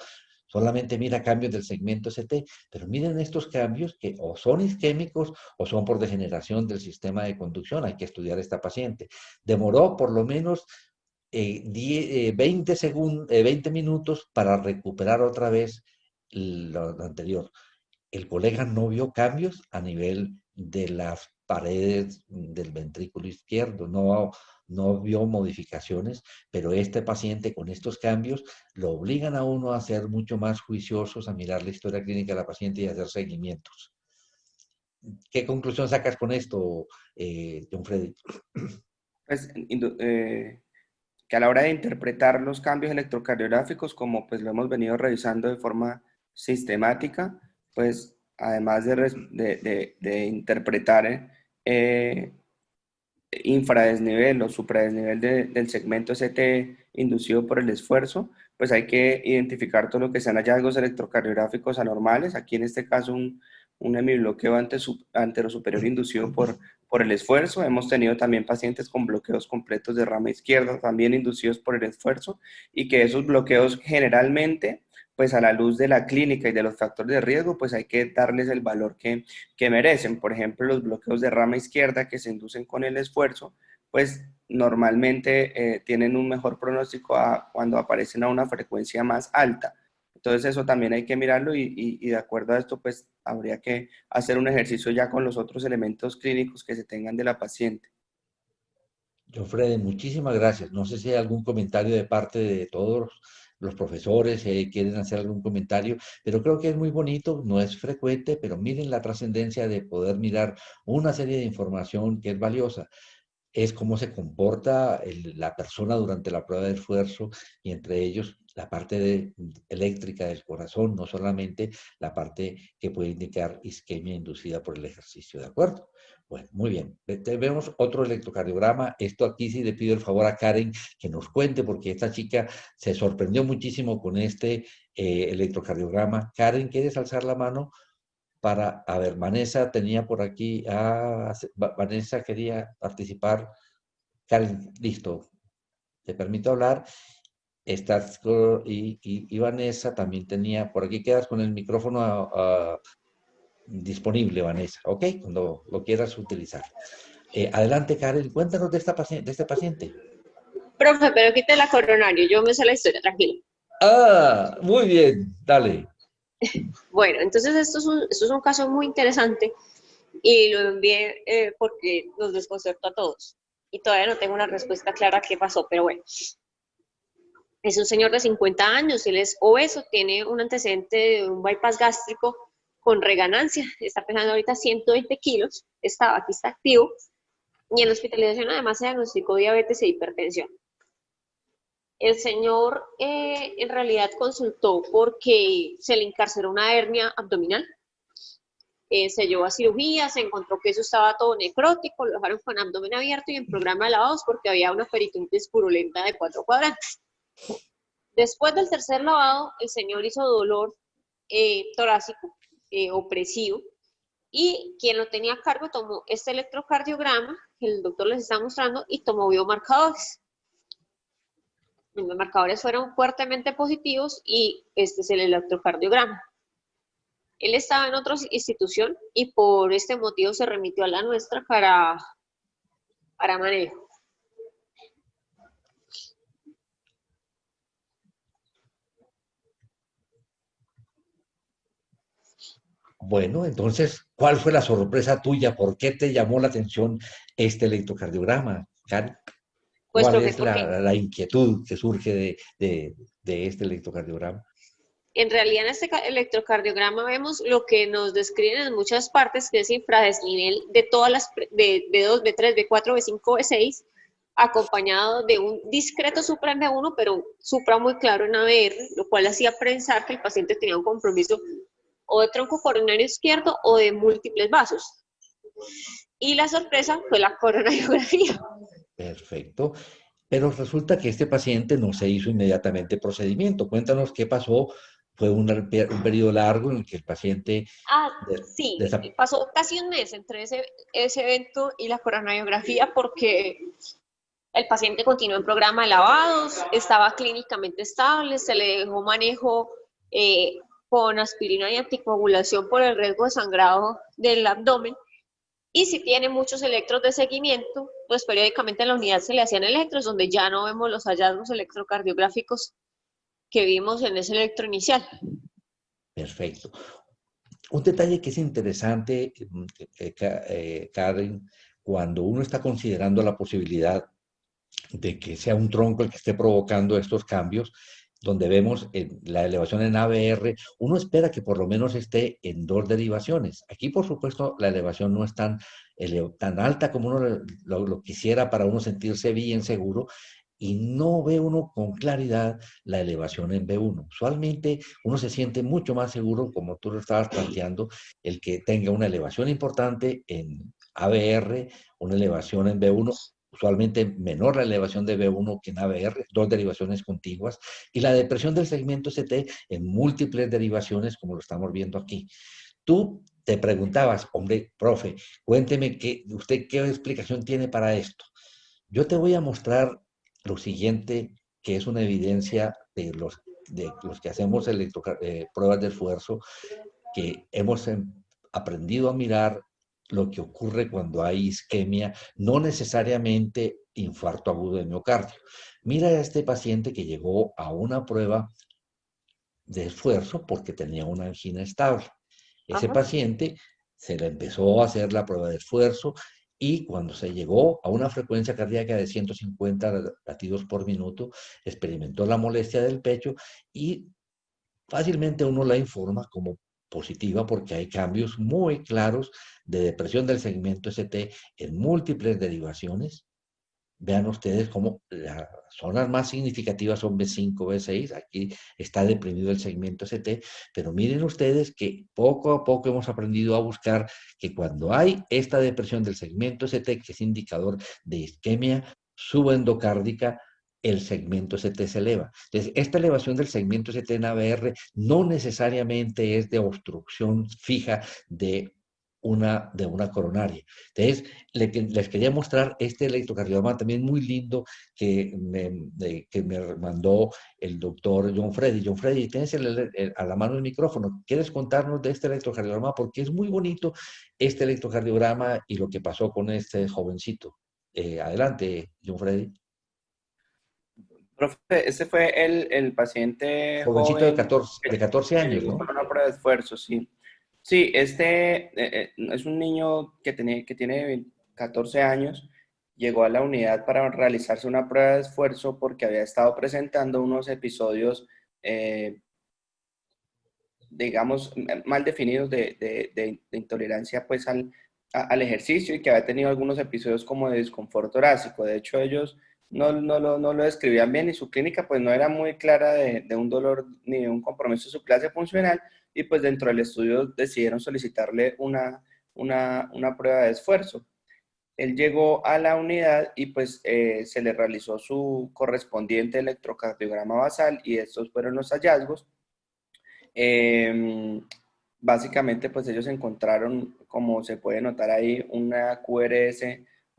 solamente mira cambios del segmento ST, pero miren estos cambios que o son isquémicos o son por degeneración del sistema de conducción. Hay que estudiar a esta paciente. Demoró por lo menos 20 minutos para recuperar otra vez lo anterior. El colega no vio cambios a nivel de las paredes del ventrículo izquierdo, no vio modificaciones, pero este paciente con estos cambios lo obligan a uno a ser mucho más juiciosos, a mirar la historia clínica de la paciente y a hacer seguimientos. ¿Qué conclusión sacas con esto, John Freddy? Pues, que a la hora de interpretar los cambios electrocardiográficos, como pues lo hemos venido revisando de forma sistemática, pues además de interpretar infradesnivel o supradesnivel del segmento ST inducido por el esfuerzo, pues hay que identificar todo lo que sean hallazgos electrocardiográficos anormales, aquí en este caso un hemibloqueo anterosuperior inducido por el esfuerzo. Hemos tenido también pacientes con bloqueos completos de rama izquierda, también inducidos por el esfuerzo, y que esos bloqueos generalmente, pues a la luz de la clínica y de los factores de riesgo, pues hay que darles el valor que merecen. Por ejemplo, los bloqueos de rama izquierda que se inducen con el esfuerzo, pues normalmente tienen un mejor pronóstico cuando aparecen a una frecuencia más alta. Entonces eso también hay que mirarlo y de acuerdo a esto, pues habría que hacer un ejercicio ya con los otros elementos clínicos que se tengan de la paciente. John Freddy, muchísimas gracias. No sé si hay algún comentario de parte de todos los profesores, quieren hacer algún comentario, pero creo que es muy bonito, no es frecuente, pero miren la trascendencia de poder mirar una serie de información que es valiosa. Es cómo se comporta la persona durante la prueba de esfuerzo y entre ellos la parte eléctrica del corazón, no solamente la parte que puede indicar isquemia inducida por el ejercicio, ¿de acuerdo? Bueno, muy bien. Vemos otro electrocardiograma. Esto aquí sí le pido el favor a Karen que nos cuente porque esta chica se sorprendió muchísimo con este electrocardiograma. Karen, ¿quieres alzar la mano? A ver, Vanessa tenía por aquí, Vanessa quería participar. Karen, listo, te permito hablar. Y Vanessa también tenía, por aquí quedas con el micrófono disponible, Vanessa, ¿ok? Cuando lo quieras utilizar. Adelante, Karen, cuéntanos de este paciente. Profe, pero quite la coronario, yo me sé la historia, tranquilo. Ah, muy bien, dale. Bueno, entonces esto es un caso muy interesante y lo envié porque nos desconcertó a todos. Y todavía no tengo una respuesta clara a qué pasó, pero bueno. Es un señor de 50 años, él es obeso, tiene un antecedente de un bypass gástrico con reganancia, está pesando ahorita 120 kilos, aquí está activo, y en la hospitalización además se diagnosticó diabetes e hipertensión. El señor en realidad consultó porque se le encarceró una hernia abdominal, se llevó a cirugía, se encontró que eso estaba todo necrótico, lo dejaron con abdomen abierto y en programa de lavados porque había una peritonitis purulenta de 4 cuadrantes. Después del tercer lavado, el señor hizo dolor torácico opresivo y quien lo tenía a cargo tomó este electrocardiograma que el doctor les está mostrando y tomó biomarcadores. Los marcadores fueron fuertemente positivos y este es el electrocardiograma. Él estaba en otra institución y por este motivo se remitió a la nuestra para manejo. Bueno, entonces, ¿cuál fue la sorpresa tuya? ¿Por qué te llamó la atención este electrocardiograma, Karen? Pues, ¿Cuál profe, es porque la inquietud que surge de este electrocardiograma? en realidad en este electrocardiograma vemos lo que nos describen en muchas partes, que es infradesnivel de todas las de B2, B3, B4, B5, B6, acompañado de un discreto supra en B1, pero un supra muy claro en ABR, lo cual hacía pensar que el paciente tenía un compromiso o de tronco coronario izquierdo o de múltiples vasos. Y la sorpresa fue la coronariografía. Perfecto. Pero resulta que este paciente no se hizo inmediatamente procedimiento. Cuéntanos qué pasó. Fue un periodo largo en el que el paciente... Ah, de- sí, desa- pasó casi un mes entre ese evento y la coronariografía porque el paciente continuó en programa de lavados, estaba clínicamente estable, se le dejó manejo eh, con aspirina y anticoagulación por el riesgo de sangrado del abdomen. Y si tiene muchos electros de seguimiento, pues periódicamente en la unidad se le hacían electros, donde ya no vemos los hallazgos electrocardiográficos que vimos en ese electro inicial. Perfecto. Un detalle que es interesante, Karen, cuando uno está considerando la posibilidad de que sea un tronco el que esté provocando estos cambios, donde vemos la elevación en ABR, uno espera que por lo menos esté en dos derivaciones. Aquí, por supuesto, la elevación no es tan alta como uno lo quisiera para uno sentirse bien seguro, y no ve uno con claridad la elevación en B1. Usualmente uno se siente mucho más seguro, como tú lo estabas planteando, el que tenga una elevación importante en ABR, una elevación en B1, usualmente menor la elevación de B1 que en ABR, dos derivaciones contiguas, y la depresión del segmento ST en múltiples derivaciones, como lo estamos viendo aquí. Tú te preguntabas, hombre, profe, cuénteme usted qué explicación tiene para esto. Yo te voy a mostrar lo siguiente, que es una evidencia de los que hacemos pruebas de esfuerzo, que hemos aprendido a mirar lo que ocurre cuando hay isquemia, no necesariamente infarto agudo de miocardio. Mira a este paciente que llegó a una prueba de esfuerzo porque tenía una angina estable. Ese Ajá. paciente se le empezó a hacer la prueba de esfuerzo y cuando se llegó a una frecuencia cardíaca de 150 latidos por minuto, experimentó la molestia del pecho y fácilmente uno la informa como positiva porque hay cambios muy claros de depresión del segmento ST en múltiples derivaciones. Vean ustedes cómo las zonas más significativas son B5, B6, aquí está deprimido el segmento ST, pero miren ustedes que poco a poco hemos aprendido a buscar que cuando hay esta depresión del segmento ST, que es indicador de isquemia subendocárdica, el segmento ST se eleva. Entonces, esta elevación del segmento ST en ABR no necesariamente es de obstrucción fija de una coronaria. Entonces, les quería mostrar este electrocardiograma también muy lindo que me mandó el doctor John Freddy. John Freddy, tienes a la mano el micrófono. ¿Quieres contarnos de este electrocardiograma? Porque es muy bonito este electrocardiograma y lo que pasó con este jovencito. Adelante, John Freddy. Profe, este fue el paciente Jovencito de joven 14, de 14 que años, llegó ¿no? para una prueba de esfuerzo, sí. Sí, es un niño que tiene 14 años, llegó a la unidad para realizarse una prueba de esfuerzo porque había estado presentando unos episodios, digamos, mal definidos de intolerancia pues al ejercicio y que había tenido algunos episodios como de desconfort torácico. De hecho, ellos no lo describían bien y su clínica pues no era muy clara de un dolor ni de un compromiso de su clase funcional y pues dentro del estudio decidieron solicitarle una prueba de esfuerzo. Él llegó a la unidad y pues se le realizó su correspondiente electrocardiograma basal y estos fueron los hallazgos. Básicamente, pues ellos encontraron, como se puede notar ahí, una QRS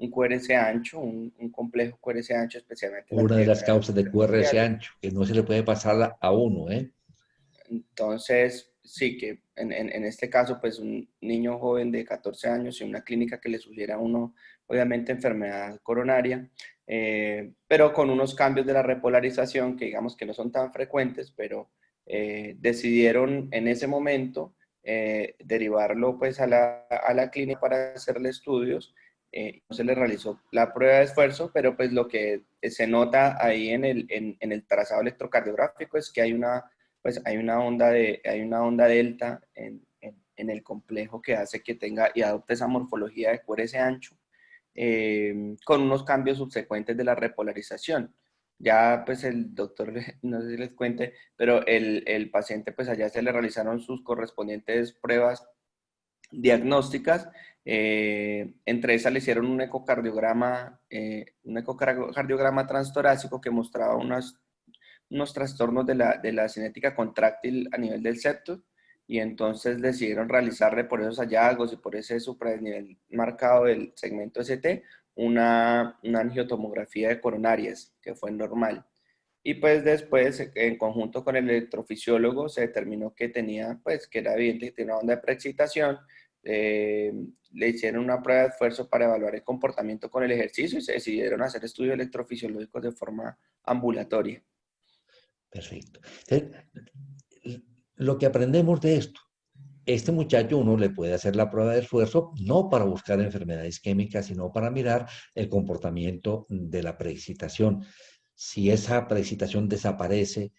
un QRS ancho, un complejo QRS ancho, especialmente en Una de las actividades causas de QRS primordiales. ancho, que no se le puede pasar a uno, ¿eh? Entonces, sí que en este caso, pues un niño joven de 14 años y una clínica que le sugiera a uno, obviamente, enfermedad coronaria, pero con unos cambios de la repolarización que digamos que no son tan frecuentes, pero decidieron en ese momento derivarlo pues a la clínica para hacerle estudios. No se le realizó la prueba de esfuerzo, pero pues lo que se nota ahí en el trazado electrocardiográfico es que hay hay una onda delta en el complejo que hace que tenga y adopte esa morfología de QRS ancho, con unos cambios subsecuentes de la repolarización. Ya pues el doctor, no sé si les cuente, pero el paciente pues allá se le realizaron sus correspondientes pruebas diagnósticas. Entre esas le hicieron un ecocardiograma transtorácico que mostraba unos trastornos de la cinética contráctil a nivel del septo, y entonces decidieron realizarle por esos hallazgos y por ese supradesnivel marcado del segmento ST una angiotomografía de coronarias, que fue normal. Y pues después, en conjunto con el electrofisiólogo, se determinó que tenía, pues que era evidente que tenía una onda de preexcitación. Le hicieron una prueba de esfuerzo para evaluar el comportamiento con el ejercicio y se decidieron hacer estudios electrofisiológicos de forma ambulatoria. Perfecto. Entonces, lo que aprendemos de esto, este muchacho uno le puede hacer la prueba de esfuerzo no para buscar enfermedades isquémicas, sino para mirar el comportamiento de la preexcitación. Si esa preexcitación desaparece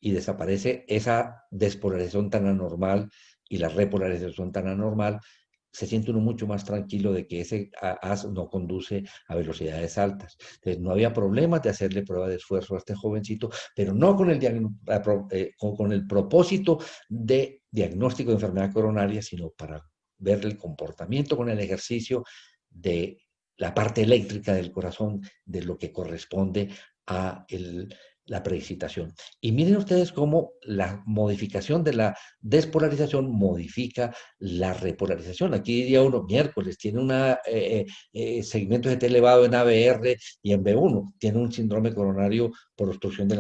y desaparece esa despolarización tan anormal y la repolarización tan anormal, se siente uno mucho más tranquilo de que ese haz no conduce a velocidades altas. Entonces, no había problemas de hacerle prueba de esfuerzo a este jovencito, pero no con con el propósito de diagnóstico de enfermedad coronaria, sino para ver el comportamiento con el ejercicio de la parte eléctrica del corazón, de lo que corresponde a la preexcitación. Y miren ustedes cómo la modificación de la despolarización modifica la repolarización. Aquí diría uno, miércoles, tiene un segmento GT elevado en ABR y en B1, tiene un síndrome coronario por obstrucción de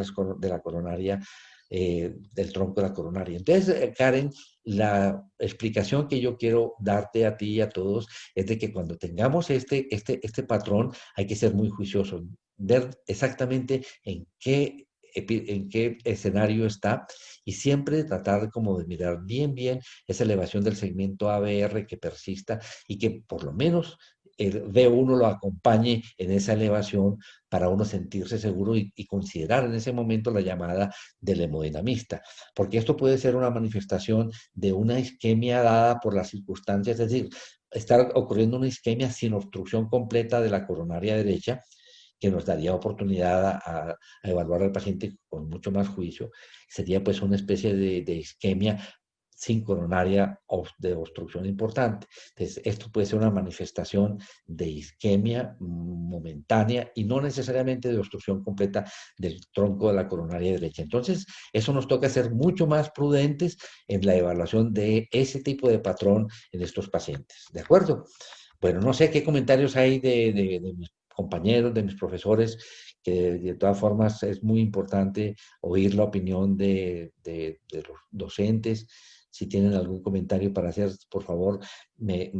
la coronaria, del tronco de la coronaria. Entonces, Karen, la explicación que yo quiero darte a ti y a todos es de que cuando tengamos este patrón hay que ser muy juiciosos, ver exactamente en qué escenario está y siempre tratar como de mirar bien esa elevación del segmento ABR que persista y que por lo menos el B1 lo acompañe en esa elevación para uno sentirse seguro y considerar en ese momento la llamada del hemodinamista, porque esto puede ser una manifestación de una isquemia dada por las circunstancias, es decir, estar ocurriendo una isquemia sin obstrucción completa de la coronaria derecha, que nos daría oportunidad a evaluar al paciente con mucho más juicio. Sería pues una especie de isquemia sin coronaria de obstrucción importante. Entonces, esto puede ser una manifestación de isquemia momentánea y no necesariamente de obstrucción completa del tronco de la coronaria derecha. Entonces, eso nos toca ser mucho más prudentes en la evaluación de ese tipo de patrón en estos pacientes. ¿De acuerdo? Bueno, no sé qué comentarios hay de mis compañeros, de mis profesores, que de todas formas es muy importante oír la opinión de los docentes. Si tienen algún comentario para hacer, por favor, me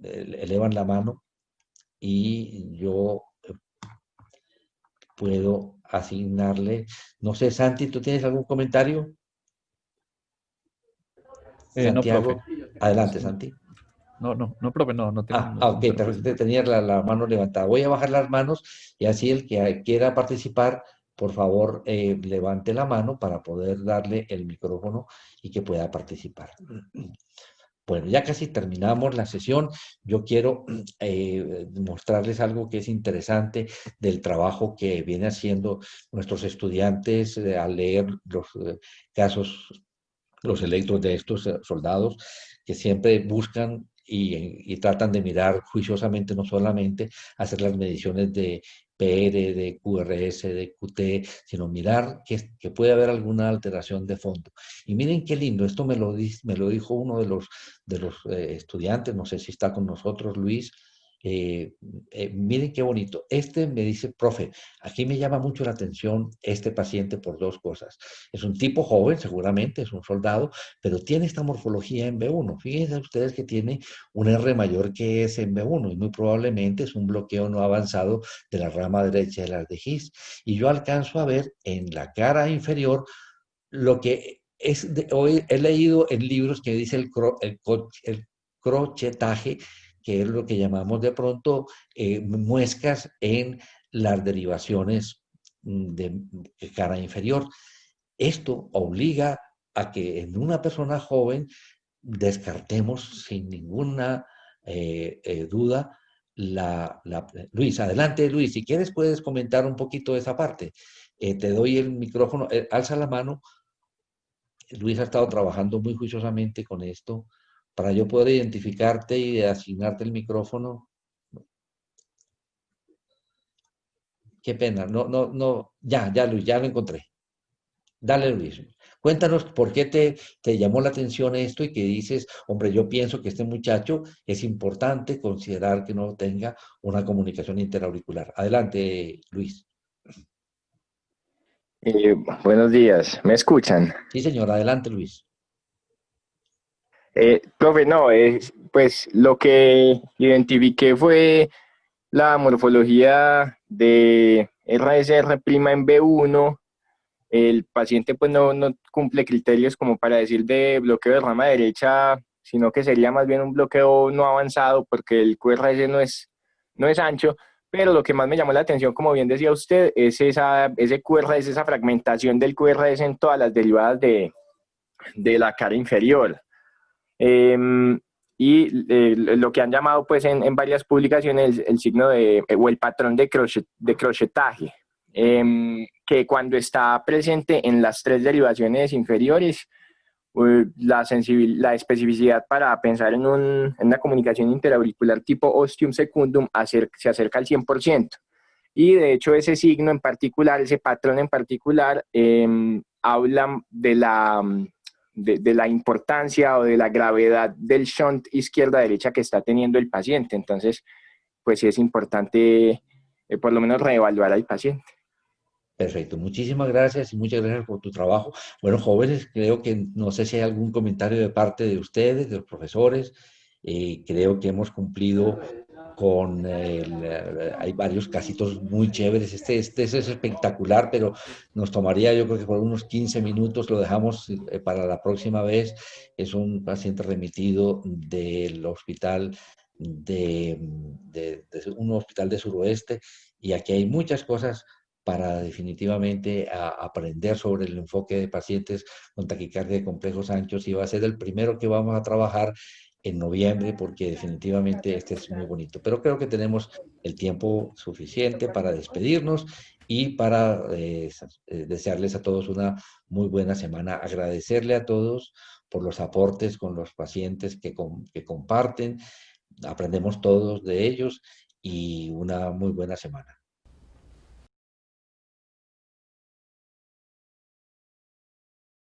elevan la mano y yo puedo asignarle. No sé, Santi, ¿tú tienes algún comentario? No, profe. Santiago, adelante, Santi. No, profe, no tengo ningún Ok, comentario. perfecto, tenía la mano levantada. Voy a bajar las manos y así el que quiera participar, por favor, levante la mano para poder darle el micrófono y que pueda participar. Bueno, ya casi terminamos la sesión. Yo quiero mostrarles algo que es interesante del trabajo que viene haciendo nuestros estudiantes al leer los casos, los electros de estos soldados, que siempre buscan y tratan de mirar juiciosamente, no solamente hacer las mediciones de PR, de QRS, de QT, sino mirar que puede haber alguna alteración de fondo. Y miren qué lindo, esto me lo dijo uno de los estudiantes, no sé si está con nosotros, Luis, Miren qué bonito. Este me dice, profe, aquí me llama mucho la atención este paciente por dos cosas. Es un tipo joven, seguramente, es un soldado, pero tiene esta morfología en B1. Fíjense ustedes que tiene un R mayor que es en B1 y muy probablemente es un bloqueo no avanzado de la rama derecha de las de His. Y yo alcanzo a ver en la cara inferior lo que hoy he leído en libros que dice el crochetaje, que es lo que llamamos de pronto muescas en las derivaciones de cara inferior. Esto obliga a que en una persona joven descartemos sin ninguna duda Luis, adelante Luis, si quieres puedes comentar un poquito de esa parte. Te doy el micrófono, alza la mano. Luis ha estado trabajando muy juiciosamente con esto para yo poder identificarte y asignarte el micrófono. Qué pena, no, ya Luis, ya lo encontré. Dale Luis, cuéntanos por qué te llamó la atención esto y que dices, hombre, yo pienso que este muchacho es importante considerar que no tenga una comunicación interauricular. Adelante, Luis. Buenos días, ¿me escuchan? Sí, señor, adelante, Luis. Profe, no, pues lo que identifiqué fue la morfología de RSR' en B1. El paciente pues no cumple criterios como para decir de bloqueo de rama derecha, sino que sería más bien un bloqueo no avanzado porque el QRS no es ancho, pero lo que más me llamó la atención, como bien decía usted, es ese QRS, esa fragmentación del QRS en todas las derivadas de la cara inferior. Lo que han llamado pues en varias publicaciones el signo o el patrón de crochetaje, que cuando está presente en las tres derivaciones inferiores, la especificidad para pensar en una comunicación interauricular tipo ostium secundum se acerca al 100%. Y de hecho ese signo en particular, ese patrón en particular, habla de la importancia o de la gravedad del shunt izquierda-derecha que está teniendo el paciente. Entonces, pues sí es importante por lo menos reevaluar al paciente. Perfecto, muchísimas gracias y muchas gracias por tu trabajo. Bueno, jóvenes, creo que no sé si hay algún comentario de parte de ustedes, de los profesores. Creo que hemos cumplido con hay varios casitos muy chéveres. Este es espectacular, pero nos tomaría yo creo que por unos 15 minutos, lo dejamos para la próxima vez. Es un paciente remitido del hospital de un hospital de suroeste y aquí hay muchas cosas para definitivamente aprender sobre el enfoque de pacientes con taquicardia de complejos anchos y va a ser el primero que vamos a trabajar en noviembre porque definitivamente este es muy bonito. Pero creo que tenemos el tiempo suficiente para despedirnos y para desearles a todos una muy buena semana. Agradecerle a todos por los aportes con los pacientes que comparten. Aprendemos todos de ellos y una muy buena semana.